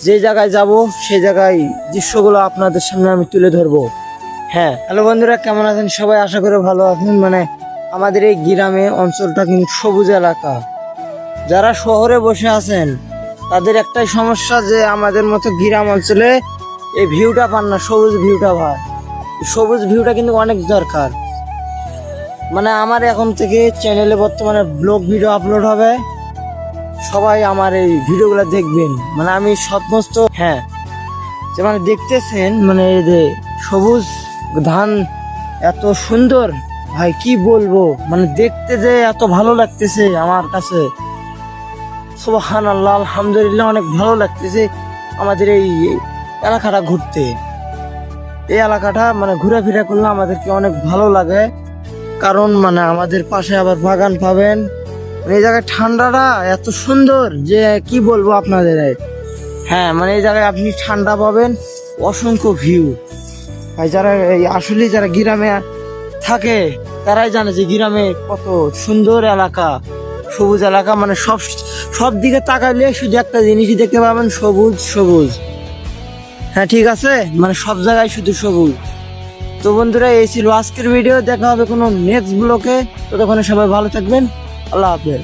যে জায়গায় যাব সেই জায়গায় দৃশ্যগুলো আপনাদের সামনে আমি তুলে ধরবো। হ্যাঁ, হ্যালো বন্ধুরা, কেমন আছেন সবাই? আশা করি ভালো আছেন। আমাদের এই গ্রামে অঞ্চলটা কিন্তু সবুজ এলাকা। যারা শহরে বসে আছেন তাদের একটাই সমস্যা যে আমাদের মতো গ্রাম অঞ্চলে এই ভিউটা পান না, সবুজ ভিউটা ভাই। সবুজ ভিউটা কিন্তু অনেক দরকার। আমার এখন থেকে চ্যানেলে বর্তমানে ব্লগ ভিডিও আপলোড হবে, সবাই আমার এই ভিডিওগুলো দেখবেন। আমি সমস্ত যে দেখতেছেন এই যে সবুজ ধান এত সুন্দর ভাই, কি বলবো, দেখতে যে এত ভালো লাগতেছে আমার কাছে। সুবহানাল্লাহ, আলহামদুলিল্লাহ, অনেক ভালো লাগতেছে আমাদের এই এলাকাটা ঘুরতে। এই এলাকাটা ঘোরাফেরা করলে আমাদেরকে অনেক ভালো লাগে, কারণ আমাদের পাশে আবার বাগান পাবেন। এই জায়গায় ঠান্ডাটা এত সুন্দর যে কি বলবো আপনাদের। এই জায়গায় আপনি ঠান্ডা পাবেন, অসংখ্য ভিউ। যারা আসলে যারা গ্রামে থাকে তারাই জানে যে গ্রামে কত সুন্দর এলাকা, সবুজ এলাকা। সব দিকে তাকাইলে শুধু একটা জিনিসই দেখতে পাবেন, সবুজ সবুজ। হ্যাঁ, ঠিক আছে, সব জায়গায় শুধু সবুজ। তো বন্ধুরা, এই ছিল আজকের ভিডিও। দেখা হবে কোনো নেক্সট ব্লগে। ততক্ষণে সবাই ভালো থাকবেন। আল্লাহ হাফেজ।